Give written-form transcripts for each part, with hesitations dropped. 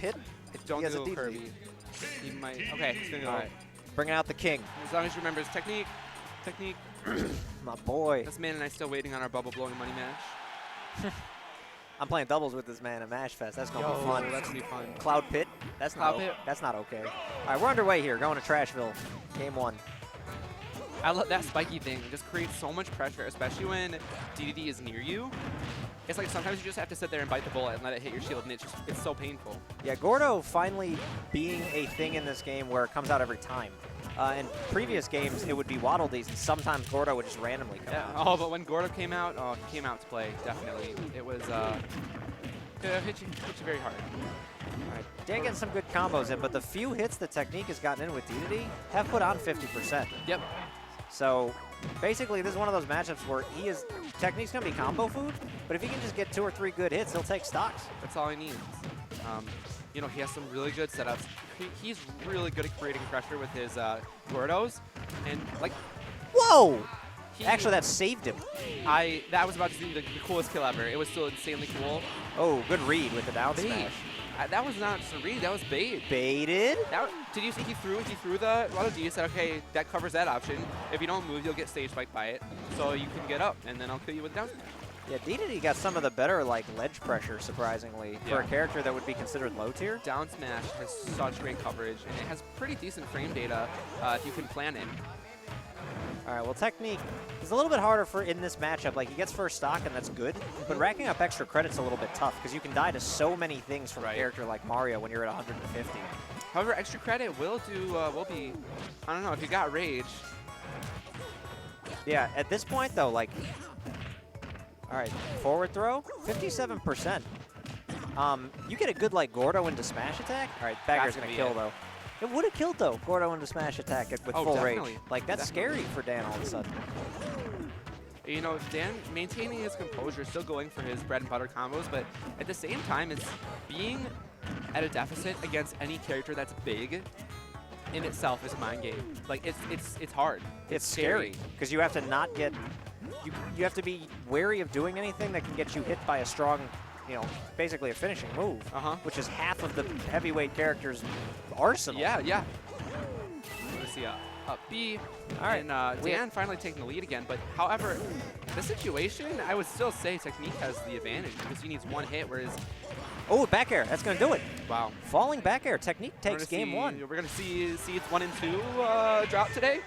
hit. Don't he has do a Dedede. Kirby. He might. Okay, he's gonna go. All right. Bringing out the king. As long as you remember his technique. Technique. My boy. This man and I still waiting on our bubble blowing money match. I'm playing doubles with this man at Mash Fest. That's gonna be fun. That's gonna be fun. Cloud Pit. That's not. Cloud Pit. That's not okay. All right, we're underway here. Going to Trashville. Game 1. I love that spiky thing. It just creates so much pressure, especially when Dedede is near you. It's like sometimes you just have to sit there and bite the bullet and let it hit your shield, and it's so painful. Yeah, Gordo finally being a thing in this game where it comes out every time. In previous games, it would be Waddle Dees, and sometimes Gordo would just randomly come out. Oh, but when Gordo came out, he came out to play, definitely. It was, it hit you very hard. All right, Dan getting some good combos in, but the few hits the Technique has gotten in with Dedede have put on 50%. Yep. So basically, this is one of those matchups where Technique's going to be combo food, but if he can just get 2 or 3 good hits, he'll take stocks. That's all he needs. You know, he has some really good setups. He's really good at creating pressure with his Gordos. And, like... Whoa! Actually, that saved him. That was about to be the coolest kill ever. It was still insanely cool. Oh, good read with the down smash. That was not just a read, that was bait. Baited? Did you see he threw the Waddle Dee, said, okay, that covers that option. If you don't move, you'll get stage spiked by it. So you can get up, and then I'll kill you with down smash. Yeah, Dedede got some of the better ledge pressure, surprisingly, for a character that would be considered low tier. Down smash has such great coverage, and it has pretty decent frame data if you can plan it. All right, well, Technique is a little bit harder in this matchup. Like, he gets first stock, and that's good, but racking up extra credit's a little bit tough because you can die to so many things from a character like Mario when you're at 150. However, extra credit will be, I don't know, if you got Rage. Yeah, at this point, though, like, all right, forward throw, 57%. You get a good, Gordo into smash attack. All right, back air's going to kill, though. It would have killed, though, Gordo into smash attack with full definitely. rage. Like, that's scary for Dan all of a sudden. You know, Dan maintaining his composure, still going for his bread and butter combos, but at the same time, it's being at a deficit against any character that's big in itself is a mind game. Like, it's hard. It's scary because you have to not get... You have to be wary of doing anything that can get you hit by a strong, basically a finishing move, which is half of the heavyweight character's arsenal. Yeah. Let's see, up B. All right. And Dan finally taking the lead again, but however, the situation, I would still say Technique has the advantage because he needs one hit, whereas... Oh, back air. That's going to do it. Wow. Falling back air. Technique takes game 1. We're going to see seeds 1 and 2 drop today.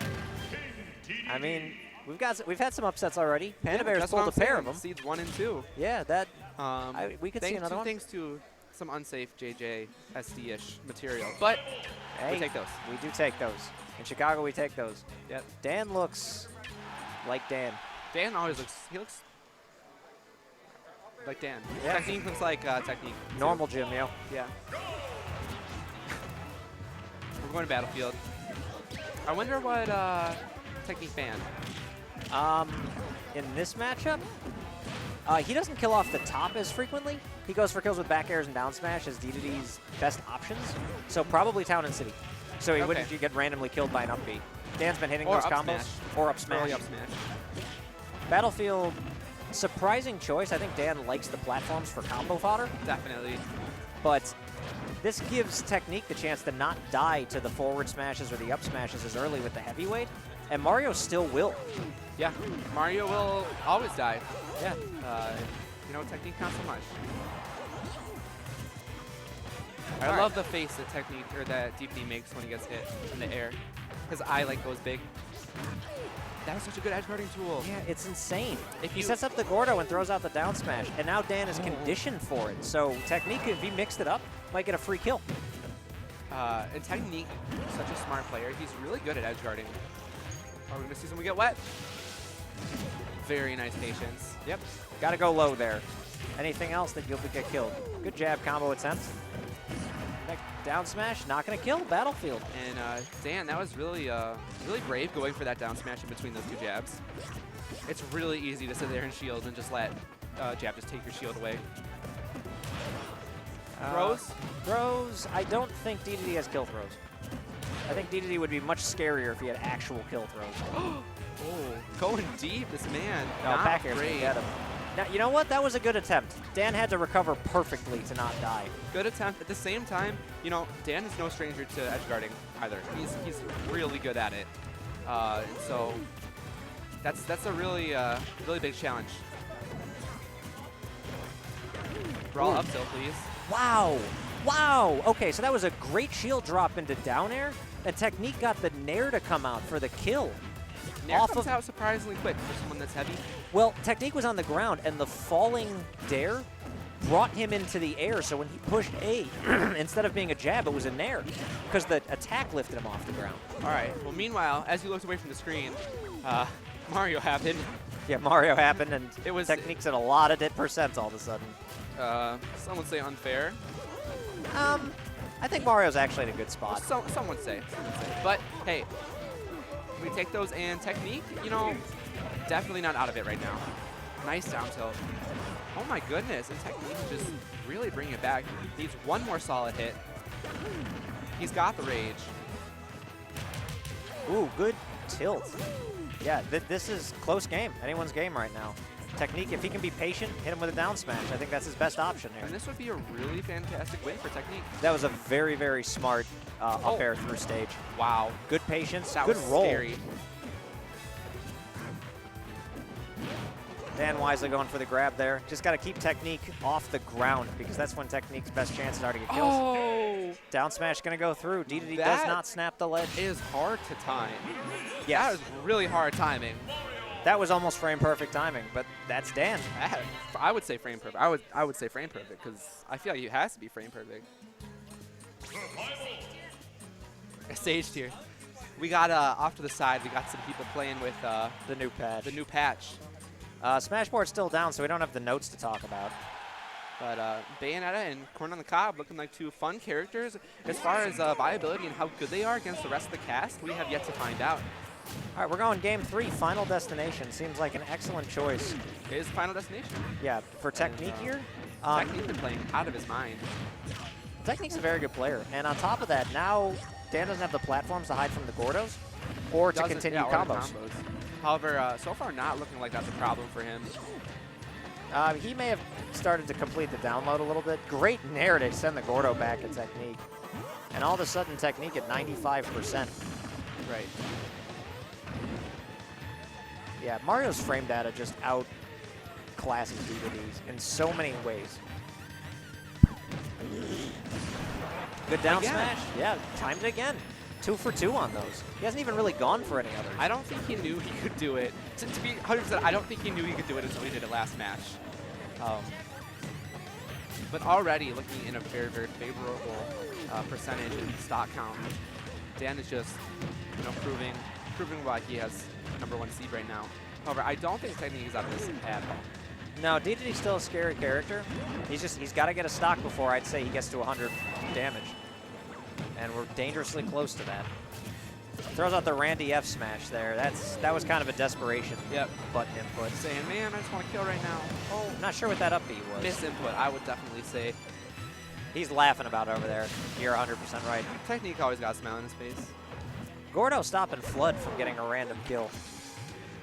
I mean... We've had some upsets already. Panda Bear's pulled a pair of them. Seeds 1 and 2. Yeah, that we could see another one. Thanks to some unsafe JJ SD-ish material, but we take those. We do take those. In Chicago, we take those. Yep. Dan looks like Dan. Dan always looks. He looks like Dan. Yeah. Technique looks like Technique. Normal Jim, yo. Yeah. We're going to Battlefield. I wonder what Technique banned. In this matchup, he doesn't kill off the top as frequently. He goes for kills with back airs and down smash as Dedede's best options. So probably Town and City. So he wouldn't get randomly killed by an up B. Dan's been hitting those combos. Smash. Or up smash. Early up smash. Battlefield, surprising choice. I think Dan likes the platforms for combo fodder. Definitely. But this gives Technique the chance to not die to the forward smashes or the up smashes as early with the heavyweight. And Mario still will. Yeah, Mario will always die. Yeah. Technique counts so much. I love the face that Technique or that Dedede makes when he gets hit in the air. His eye goes big. That was such a good edge guarding tool. Yeah, it's insane. He sets up the Gordo and throws out the down smash, and now Dan is conditioned for it. So Technique, if he mixed it up, might get a free kill. And Technique, such a smart player. He's really good at edge guarding. Are we going to see someone get wet? Very nice patience. Yep. Got to go low there. Anything else that you'll get killed. Good jab combo attempt. Down smash, not going to kill. Battlefield. And Dan, that was really brave going for that down smash in between those 2 jabs. It's really easy to sit there and shield and just let jab just take your shield away. Throws? Throws. I don't think Dedede has kill throws. I think Dedede would be much scarier if he had actual kill throws. Oh, going deep, this man. No, back air's gonna get him. Now, you know what? That was a good attempt. Dan had to recover perfectly to not die. Good attempt. At the same time, you know, Dan is no stranger to edge guarding either. He's really good at it. And so that's a really really big challenge. Brawl up tilt, please. Wow. Wow. Okay, so that was a great shield drop into down air, and Technique got the nair to come out for the kill. Nair comes out surprisingly quick for someone that's heavy. Well, Technique was on the ground, and the falling dare brought him into the air, so when he pushed A, instead of being a jab, it was a nair, because the attack lifted him off the ground. All right. Well, meanwhile, as you looked away from the screen, Mario happened. Yeah, Mario happened, and it was Technique's at a lot of percents all of a sudden. Some would say unfair. I think Mario's actually in a good spot. Well, some would say. But, hey, we take those, and Technique, you know, definitely not out of it right now. Nice down tilt. Oh my goodness, and Technique just really bringing it back. Needs one more solid hit. He's got the rage. Ooh, good tilt. Yeah, this is close game. Anyone's game right now. Technique, if he can be patient, hit him with a down smash. I think that's his best option here. And this would be a really fantastic win for Technique. That was a very, very smart up air through stage. Wow. Good patience, that good was roll. Scary. Dan wisely going for the grab there. Just got to keep Technique off the ground because that's when Technique's best chances are to get kills. Oh! Down smash going to go through. Dedede does not snap the ledge. It is hard to time. Yes. That is really hard timing. That was almost frame perfect timing, but that's Dan. I would say frame perfect. I would say frame perfect because I feel like it has to be frame perfect. Sage tier. We got off to the side. We got some people playing with the new patch. The new patch. Smashboard's still down, so we don't have the notes to talk about. But Bayonetta and Corn on the Cob looking like two fun characters. As far as viability and how good they are against the rest of the cast, we have yet to find out. All right, we're going game 3, Final Destination. Seems like an excellent choice. It is Final Destination. Yeah, for Technique here. Technique's been playing out of his mind. Technique's a very good player. And on top of that, now Dan doesn't have the platforms to hide from the Gordos or to continue combos. However, so far not looking like that's a problem for him. He may have started to complete the download a little bit. Great nair to send the Gordo back at Technique. And all of a sudden, Technique at 95%. Right. Yeah, Mario's frame data just outclasses Dedede's in so many ways. Good down smash. Yeah, timed it again. 2 for 2 on those. He hasn't even really gone for any others. I don't think he knew he could do it. To be 100%, I don't think he knew he could do it until he did it last match. But already looking in a very, very favorable percentage and stock count. Dan is just, you know, proving why he has #1 seed right now. However, I don't think Technique is out of this at all. No, Dedede's still a scary character. He's got to get a stock before I'd say he gets to 100 damage. And we're dangerously close to that. Throws out the Randy F smash there. That was kind of a desperation button input. Saying, man, I just want to kill right now. Oh, not sure what that up B was. Miss input, I would definitely say. He's laughing about over there. You're 100% right. Technique always got a smile on his face. Gordo stopping Flood from getting a random kill.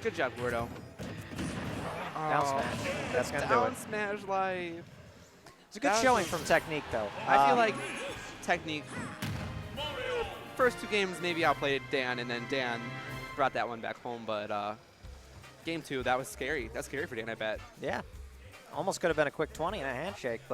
Good job, Gordo. Down smash. That's going to do it. Down smash life. It's a good showing from Technique, though. I feel like Technique, first 2 games maybe outplayed Dan, and then Dan brought that one back home. But game 2, that was scary. That's scary for Dan, I bet. Yeah. Almost could have been a quick 20 and a handshake. But